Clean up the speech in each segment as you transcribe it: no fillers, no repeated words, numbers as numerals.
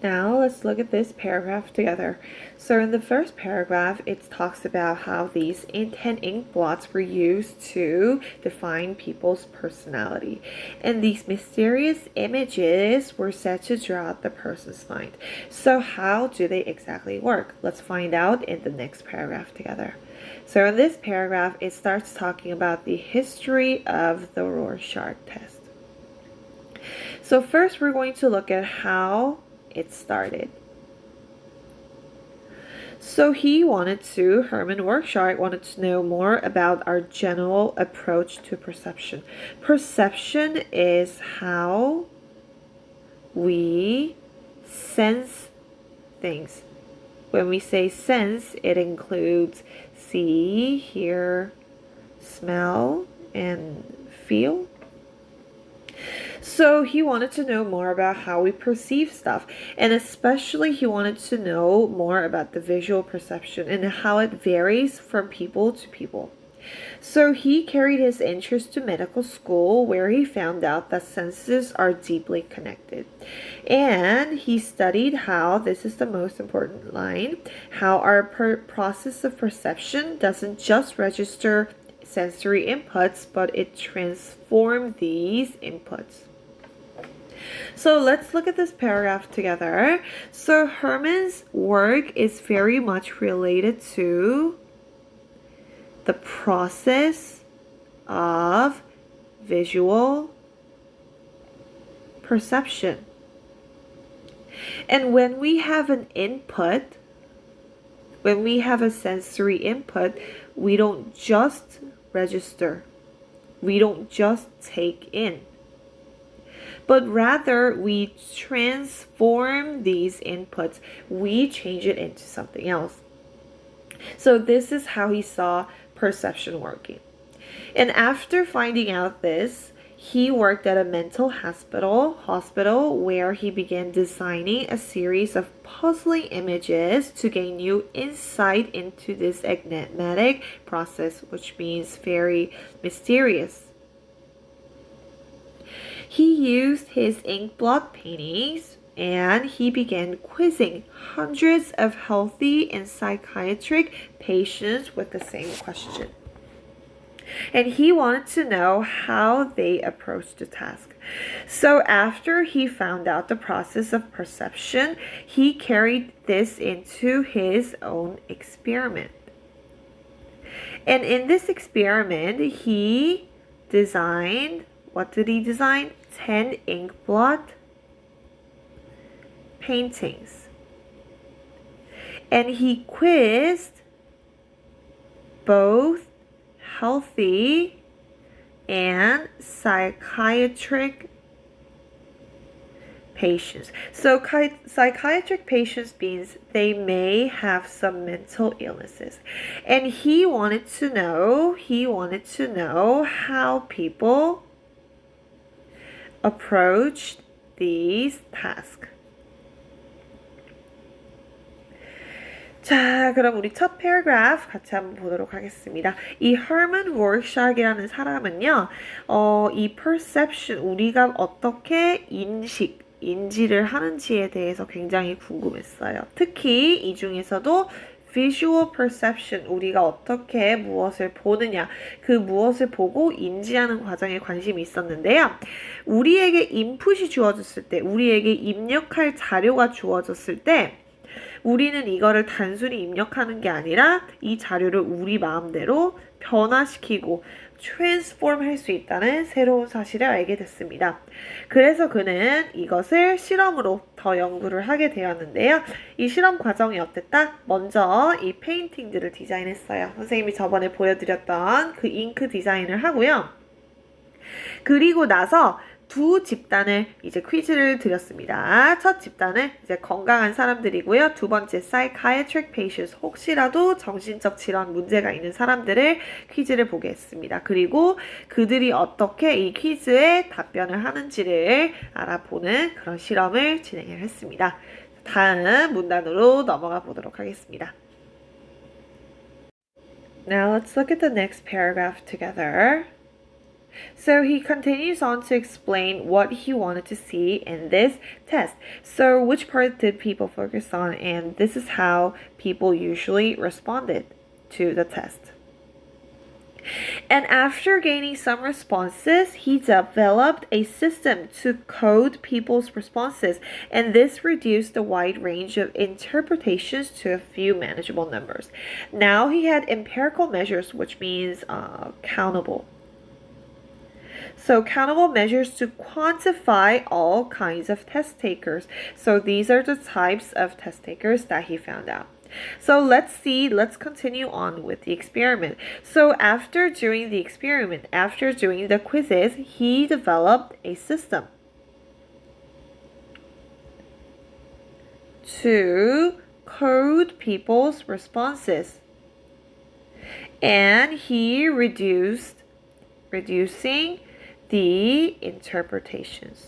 Now let's look at this paragraph together. So in the first paragraph, it talks about how these ink and ink blots were used to define people's personality. And these mysterious images were said to draw out the person's mind. So how do they exactly work? Let's find out in the next paragraph together. So in this paragraph, it starts talking about the history of the Rorschach test. So first we're going to look at how it started. So Hermann Rorschach wanted to know more about our general approach to perception. Perception is how we sense things. When we say sense, it includes see, hear, smell, and feel. So he wanted to know more about how we perceive stuff, and especially he wanted to know more about the visual perception and how it varies from people to people. So he carried his interest to medical school, where he found out that senses are deeply connected. And he studied how, this is the most important line, how our process of perception doesn't just register sensory inputs, but it transforms these inputs. So let's look at this paragraph together. So Hermann's work is very much related to the process of visual perception. And when we have an input, when we have a sensory input, we don't just register. We don't just take in. But rather we transform these inputs. We change it into something else. So this is how he saw perception working. And after finding out this, he worked at a mental hospital where he began designing a series of puzzling images to gain new insight into this enigmatic process, which means very mysterious. He used his ink blot paintings and he began quizzing hundreds of healthy and psychiatric patients with the same question. And he wanted to know how they approached the task. So after he found out the process of perception, he carried this into his own experiment. And in this experiment, he designed, what did he design? 10 ink blot paintings. And he quizzed both healthy and psychiatric patients. So psychiatric patients means they may have some mental illnesses. And he wanted to know how people approached these tasks. 자, 그럼 우리 첫 패러그래프 같이 한번 보도록 하겠습니다. 이 Hermann Rorschach이라는 사람은요, 이 perception, 우리가 어떻게 인지를 하는지에 대해서 굉장히 궁금했어요. 특히 이 중에서도 visual perception, 우리가 어떻게 무엇을 보느냐, 그 무엇을 보고 인지하는 과정에 관심이 있었는데요. 우리에게 인풋이 주어졌을 때, 우리에게 입력할 자료가 주어졌을 때 우리는 이거를 단순히 입력하는 게 아니라 이 자료를 우리 마음대로 변화시키고 transform 할 수 있다는 새로운 사실을 알게 됐습니다. 그래서 그는 이것을 실험으로 더 연구를 하게 되었는데요. 이 실험 과정이 어땠다? 먼저 이 페인팅들을 디자인했어요. 선생님이 저번에 보여드렸던 그 잉크 디자인을 하고요. 그리고 나서 두 집단을 이제 퀴즈를 드렸습니다. 첫 집단은 이제 건강한 사람들이고요. 두 번째 psychiatric patients, 혹시라도 정신적 질환 문제가 있는 사람들을 퀴즈를 보게 했습니다. 그리고 그들이 어떻게 이 퀴즈에 답변을 하는지를 알아보는 그런 실험을 진행을 했습니다. 다음 문단으로 넘어가 보도록 하겠습니다. Now let's look at the next paragraph together. So he continues on to explain what he wanted to see in this test. So which part did people focus on? And this is how people usually responded to the test. And after gaining some responses, he developed a system to code people's responses, and this reduced the wide range of interpretations to a few manageable numbers. Now he had empirical measures, which means countable. So countable measures to quantify all kinds of test takers. So these are the types of test takers that he found out. So let's continue on with the experiment. So after doing the experiment, after doing the quizzes, he developed a system to code people's responses. And he reducing the interpretations.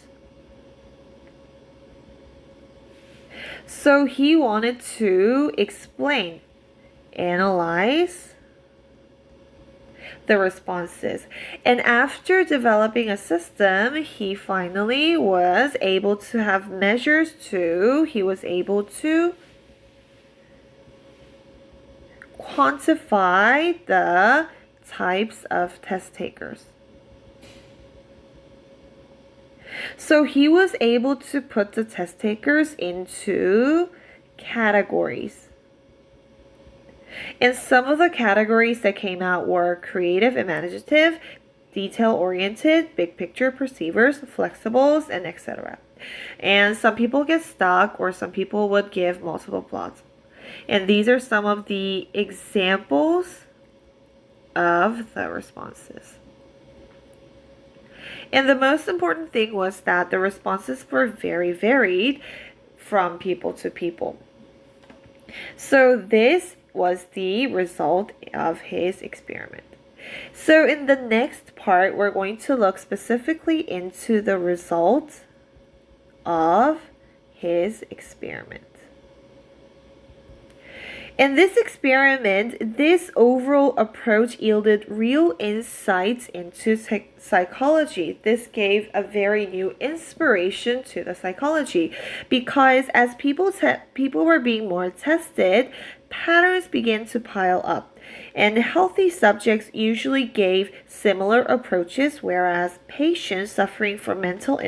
So he wanted to explain, analyze the responses. And after developing a system, he finally was able to have measures too. He was able to quantify the types of test takers. So he was able to put the test takers into categories. And some of the categories that came out were creative, imaginative, detail-oriented, big picture perceivers, flexibles, and etc. And some people get stuck, or some people would give multiple plots. And these are some of the examples of the responses. And the most important thing was that the responses were very varied from people to people. So this was the result of his experiment. So in the next part, we're going to look specifically into the result of his experiment. In this experiment, this overall approach yielded real insights into psychology. This gave a very new inspiration to the psychology because as people were being more tested, patterns began to pile up. And healthy subjects usually gave similar approaches, whereas patients suffering from mental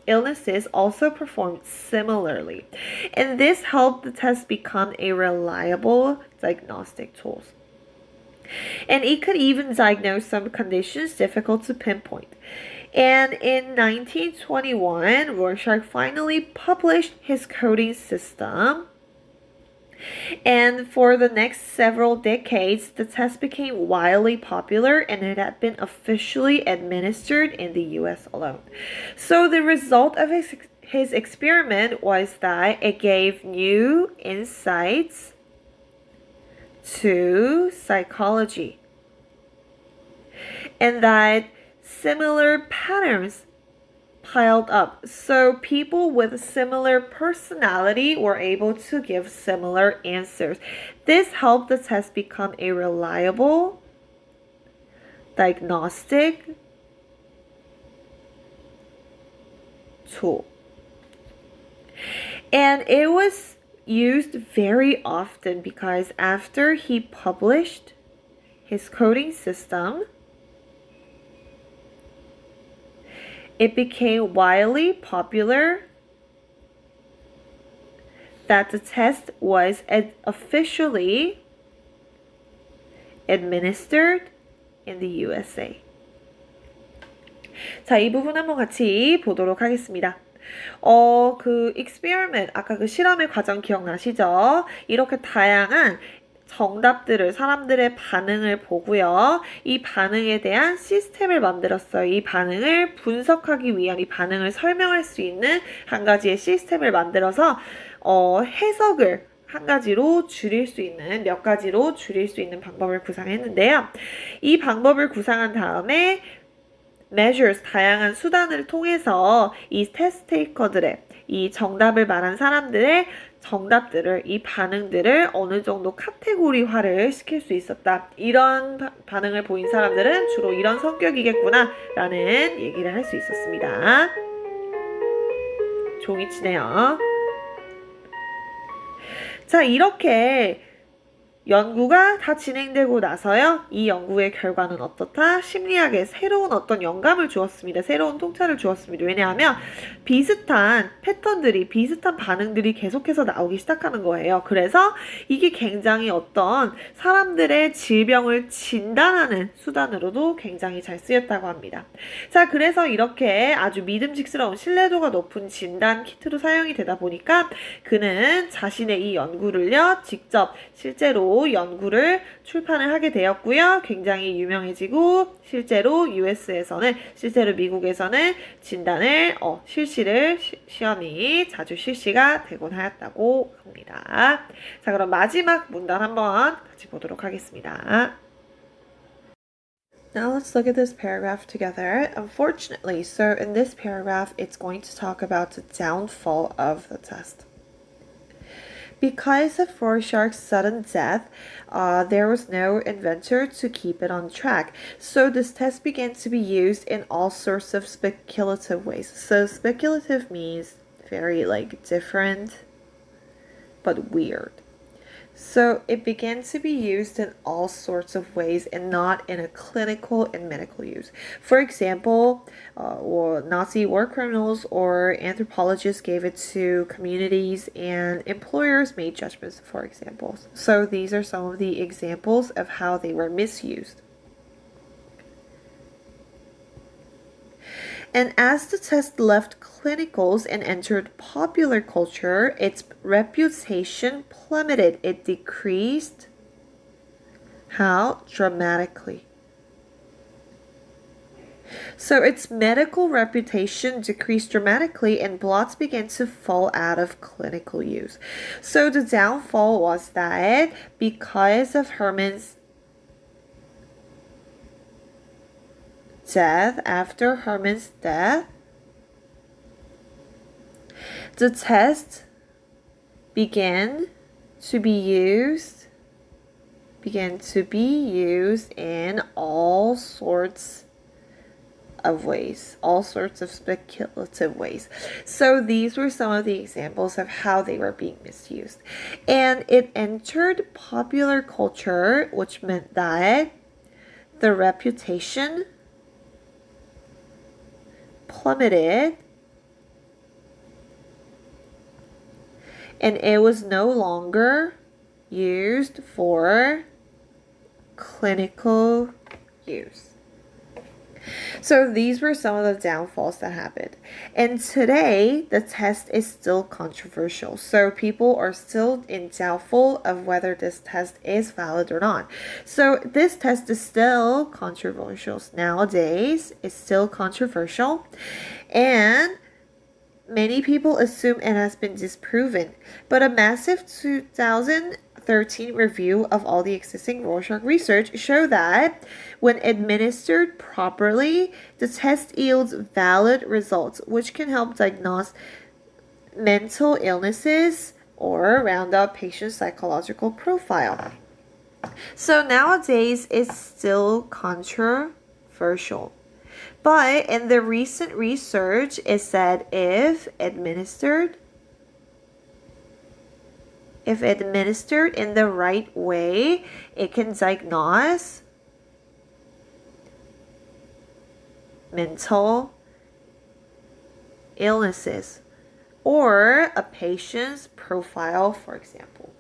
illnesses also performed similarly. And this helped the test become a reliable diagnostic tool. And it could even diagnose some conditions difficult to pinpoint. And in 1921, Rorschach finally published his coding system. And for the next several decades, the test became wildly popular and it had been officially administered in the US alone. So the result of his experiment was that it gave new insights to psychology and that similar patterns piled up. So people with similar personality were able to give similar answers. This helped the test become a reliable diagnostic tool. And it was used very often because after he published his coding system, it became wildly popular that the test was officially administered in the USA. 자, 이 부분 한번 같이 보도록 하겠습니다. 그 experiment, 아까 그 실험의 과정 기억나시죠? 이렇게 다양한 정답들을 사람들의 반응을 보고요. 이 반응에 대한 시스템을 만들었어요. 이 반응을 분석하기 위한 이 반응을 설명할 수 있는 한 가지의 시스템을 만들어서 해석을 한 가지로 줄일 수 있는 몇 가지로 줄일 수 있는 방법을 구상했는데요. 이 방법을 구상한 다음에 measures, 다양한 수단을 통해서 이 테스트 테이커들의 이 정답을 말한 사람들의 정답들을, 이 반응들을 어느 정도 카테고리화를 시킬 수 있었다. 이런 반응을 보인 사람들은 주로 이런 성격이겠구나 라는 얘기를 할 수 있었습니다. 종이 치네요. 자, 이렇게 연구가 다 진행되고 나서요. 이 연구의 결과는 어떻다? 심리학에 새로운 어떤 영감을 주었습니다. 새로운 통찰을 주었습니다. 왜냐하면 비슷한 패턴들이, 비슷한 반응들이 계속해서 나오기 시작하는 거예요. 그래서 이게 굉장히 어떤 사람들의 질병을 진단하는 수단으로도 굉장히 잘 쓰였다고 합니다. 자, 그래서 이렇게 아주 믿음직스러운 신뢰도가 높은 진단 키트로 사용이 되다 보니까 그는 자신의 이 연구를요, 직접 실제로 연구를 출판을 하게 되었고요. 굉장히 유명해지고 실제로 실제로 미국에서는 진단을 시험이 자주 실시가 되곤 하였다고 합니다. 자, 그럼 마지막 문단 한번 같이 보도록 하겠습니다. Now let's look at this paragraph together. Unfortunately, so in this paragraph, it's going to talk about the downfall of the test. Because of Rorschach's sudden death, there was no inventor to keep it on track. So this test began to be used in all sorts of speculative ways. So speculative means very different, but weird. So it began to be used in all sorts of ways and not in a clinical and medical use. For example, Nazi war criminals or anthropologists gave it to communities and employers made judgments, for example. So these are some of the examples of how they were misused. And as the test left clinicals and entered popular culture, its reputation plummeted. It decreased. How? Dramatically. So its medical reputation decreased dramatically and blots began to fall out of clinical use. So the downfall was that because of after Herman's death, the test began to be used in all sorts of ways, all sorts of speculative ways. So these were some of the examples of how they were being misused. And it entered popular culture, which meant that the reputation plummeted and it was no longer used for clinical use. So these were some of the downfalls that happened. And today, the test is still controversial. So people are still in doubtful of whether this test is valid or not. So this test is still controversial. Nowadays, it's still controversial. And many people assume it has been disproven. But a massive 2013 review of all the existing Rorschach research show that when administered properly, the test yields valid results, which can help diagnose mental illnesses or round up patients' psychological profile. So nowadays, it's still controversial. But in the recent research, it said if administered in the right way, it can diagnose mental illnesses or a patient's profile, for example.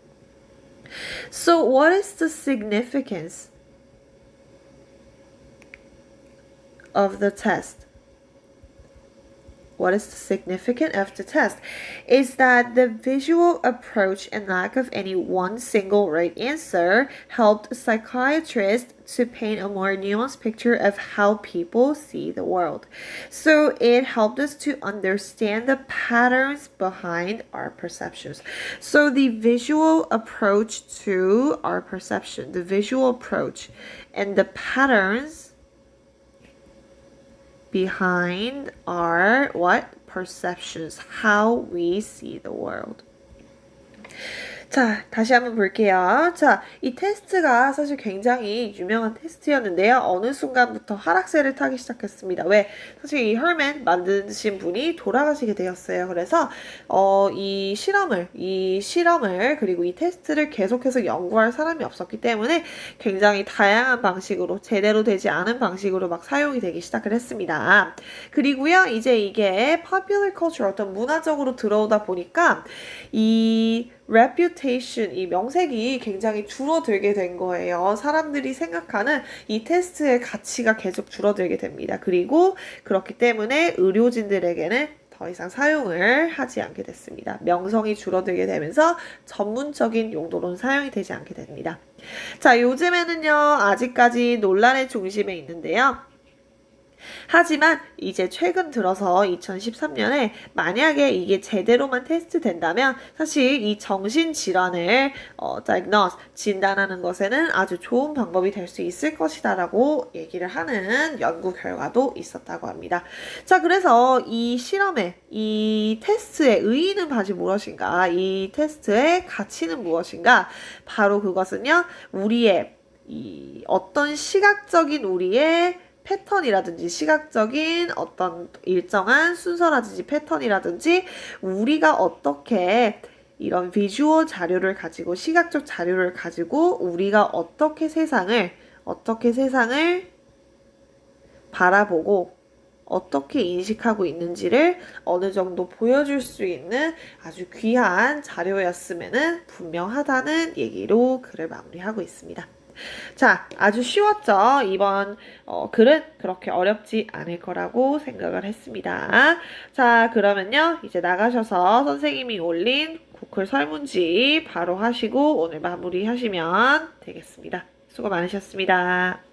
So what is the significance of the test? What is the significance of the test? Is that the visual approach and lack of any one single right answer helped psychiatrists to paint a more nuanced picture of how people see the world. So it helped us to understand the patterns behind our perceptions. So the visual approach to our perception, the visual approach and the patterns behind our what? Perceptions, how we see the world. 자, 다시 한번 볼게요. 자, 이 테스트가 사실 굉장히 유명한 테스트였는데요. 어느 순간부터 하락세를 타기 시작했습니다. 왜? 사실 이 헐맨 만드신 분이 돌아가시게 되었어요. 그래서 이 실험을 그리고 이 테스트를 계속해서 연구할 사람이 없었기 때문에 굉장히 다양한 방식으로 제대로 되지 않은 방식으로 막 사용이 되기 시작을 했습니다. 그리고요, 이제 이게 popular culture 어떤 문화적으로 들어오다 보니까 이 reputation, 이 명색이 굉장히 줄어들게 된 거예요. 사람들이 생각하는 이 테스트의 가치가 계속 줄어들게 됩니다. 그리고 그렇기 때문에 의료진들에게는 더 이상 사용을 하지 않게 됐습니다. 명성이 줄어들게 되면서 전문적인 용도로는 사용이 되지 않게 됩니다. 자, 요즘에는요, 아직까지 논란의 중심에 있는데요. 하지만 이제 최근 들어서 2013년에 만약에 이게 제대로만 테스트 된다면 사실 이 정신질환을 diagnose, 진단하는 것에는 아주 좋은 방법이 될 수 있을 것이다 라고 얘기를 하는 연구 결과도 있었다고 합니다. 자, 그래서 이 실험의 이 테스트의 의의는 바지 무엇인가? 이 테스트의 가치는 무엇인가? 바로 그것은요, 우리의 이 어떤 시각적인 우리의 패턴이라든지 시각적인 어떤 일정한 순서라든지 패턴이라든지 우리가 어떻게 이런 비주얼 자료를 가지고 시각적 자료를 가지고 우리가 어떻게 세상을 바라보고 어떻게 인식하고 있는지를 어느 정도 보여줄 수 있는 아주 귀한 자료였음에는 분명하다는 얘기로 글을 마무리하고 있습니다. 자, 아주 쉬웠죠? 이번 글은 그렇게 어렵지 않을 거라고 생각을 했습니다. 자, 그러면요. 이제 나가셔서 선생님이 올린 구글 설문지 바로 하시고 오늘 마무리 하시면 되겠습니다. 수고 많으셨습니다.